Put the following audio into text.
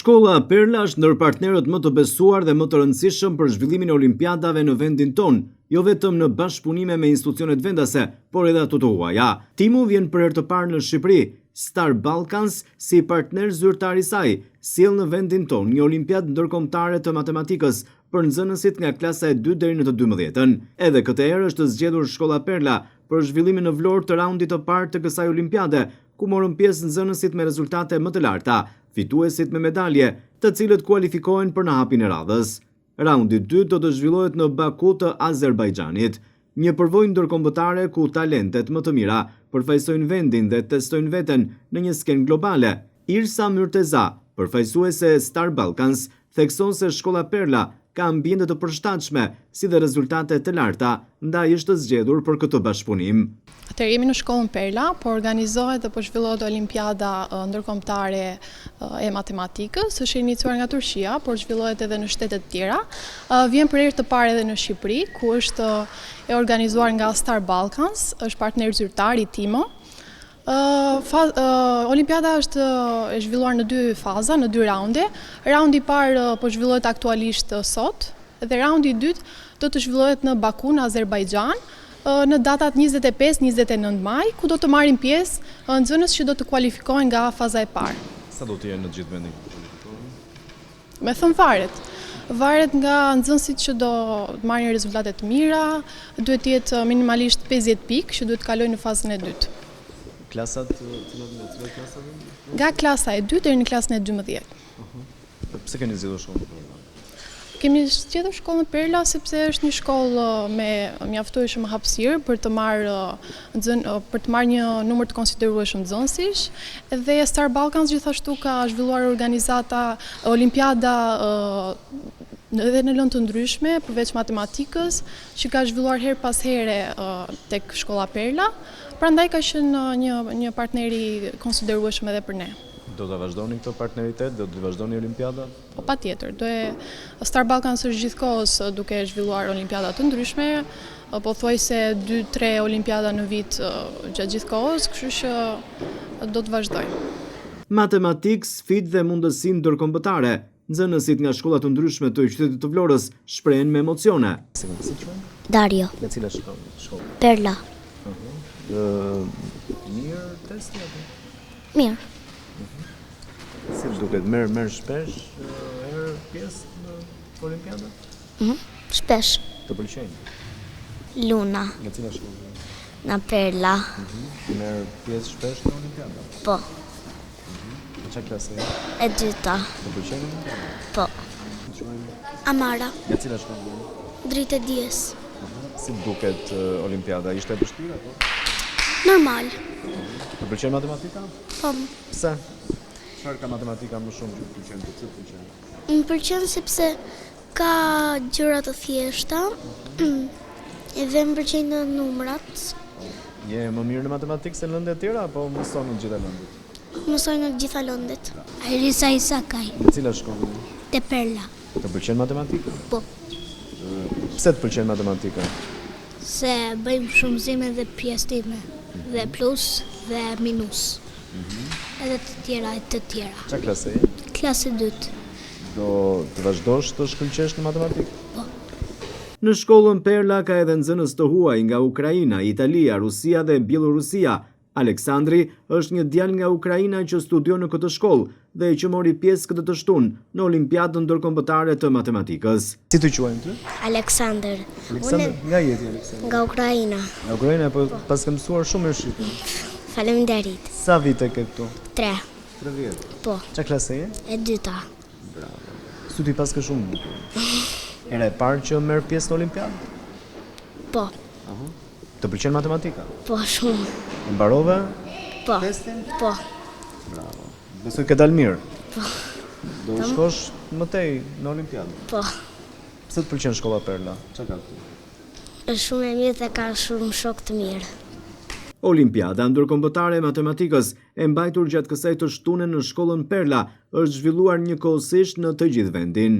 Shkolla Perla është ndër partnerët më të besuar dhe më të rëndësishëm për zhvillimin e olimpiadave në vendin tonë, jo vetëm në bashkëpunime me institucionet vendase, por edhe ato të huaja. Timu vjen për herë të parë në Shqipëri. Star Balkans, si partner zyrtar i saj, sjell në vendin tonë një olimpiadë ndërkombëtare të matematikës për nxënësit nga klasa e 2 deri në të 12-ën. Edhe këtë herë është zgjedhur Shkolla Perla për zhvillimin në Vlorë të raundit të parë të kësaj olimpiade, ku morën pjesë nxënësit me rezultate më të larta, fituesit me medalje, të cilët kualifikohen për në hapin e radhës. Raundi 2 do të zhvillohet në Baku të Azerbajxhanit, një përvojë ndërkombëtare ku talentet më të mira përfaqësojnë vendin dhe testojnë veten në një skenë globale. Irsa Myrteza, përfaqësuese e Star Balkans, thekson se Shkolla Perla ka ambiente të përshtatshme, si dhe rezultate të larta, ndaj është zgjedhur për këtë bashkëpunim. Atëherë jemi në shkollën Perla, po organizohet dhe po zhvillohet olimpiada ndërkombëtare e matematikës, është iniciuar nga Turqia, por zhvillohet edhe në shtete të tjera. Vjen për herë të parë edhe në Shqipëri, ku është e organizuar nga Star Balkans, është partner zyrtar i timo. Olimpiada është e zhvilluar në 2 faza, në 2 raunde. Raundi i parë po zhvillohet aktualisht sot, dhe raundi i dytë do të zhvillohet në Baku, në Azerbajxhan, në datat 25-29 maj, ku do të marrin pjesë nxënës që do të kualifikohen nga faza e parë. Sa do të jenë në gjithë vendin që kualifikohen? Me thënë varet nga nxënësit që do të marrin rezultate të mira, duhet të jetë minimalisht 50 pikë që duhet të kalojnë në fazën e dytë. Klasat, cilat klasat? Nga klasa e 2 deri në klasën e 12. Pse keni zgjedhur shkollën Perla? Kemi zgjedhur shkollën Perla sepse është një shkollë me mjaftueshëm hapësirë për të marrë një numër të konsiderueshëm nxënësish, dhe Star Balkans gjithashtu ka zhvilluar organizata olimpiada edhe në lëndë të ndryshme, përveç matematikës, që ka zhvilluar her pas here tek Shkolla Perla, prandaj ka qenë një partneri konsiderueshëm edhe për ne. Do të vazhdoni këtë partneritet, do të vazhdoni olimpiadat? Po patjetër, Star Balkans është gjithkohës duke zhvilluar olimpiada të ndryshme, pothuajse 2-3 olimpiada në vit gjatë gjithë kohës, kështu që do të vazhdoj. Matematikë, sfidë dhe mundësi ndërkombëtare. Nxënësit nga shkolla të ndryshme të qytetit të Vlorës shprehen me emocione. Si quhen? Dario. Nga cila shkollë? Perla. Mirë testi apo? Mirë. Si duket, merr shpesh herë pjesë në olimpiada? Shpesh. Të pëlqejnë? Luna. Nga cila shkollë? Nga Perla. Merr pjesë shpesh në olimpiada? Po. Në çfarë klase? E dyta. Të pëlqejnë olimpiada? Po. Amara. Nga cila shkollë? Dritë e dijes. Si duket olimpiada? Ishte e vështirë apo? Normal. Të pëlqen matematika? Po. Pse? Çfarë ka matematika më shumë që të pëlqen, të cilë pëlqen? Më pëlqen sepse ka gjëra të thjeshta, edhe më pëlqejnë numrat. Je më mirë në matematikë se lëndë e tjera, apo mëson në gjitha lëndët? Mësoj në gjitha lëndet. Arisa Isakaj. Në cila shkollë? Te Perla. Të pëlqen matematika? Po. Pse të pëlqen matematika? Se bëjmë shumëzime dhe pjesëtime, dhe plus dhe minus. Edhe të tjera. Qa klase e? Klasë 2. Do të vazhdosh të shkëlqesh në matematikë? Po. Në shkollën Perla ka edhe nxënës të huaj nga Ukraina, Italia, Rusia dhe Bielorusia. Aleksandri është një djalë nga Ukraina që studion në këtë shkollë dhe që mori pjesë këtë të shtunë në Olimpiadën ndërkombëtare të matematikës. Si të quajmë ty? Aleksandr. Nga jeti Aleksandr? Nga Ukraina. Nga Ukraina, po pas ke mësuar shumë mirë shqipin. Faleminderit. Sa vite ke këtu? 3. 3 vjetë. Po. Qa klase e? E dyta. Bravo. Studi pas ke shumë bukur. Era e parë që merr pjesë në olimpiadë? Po. Të pëlqen matematika? Po shumë. E mbarove? Po. Testin? Po. Bravo. Besoj ke dalë mirë? Po. Do të shkosh më tej në olimpiadë? Po. Pse të pëlqen shkolla Perla? Çka ka këtu? Është shumë e mirë dhe ka shumë shok të mirë. Olimpiada ndërkombëtare e matematikës e mbajtur gjatë kësaj të shtune në shkollën Perla është zhvilluar njëkohësisht në të gjithë vendin.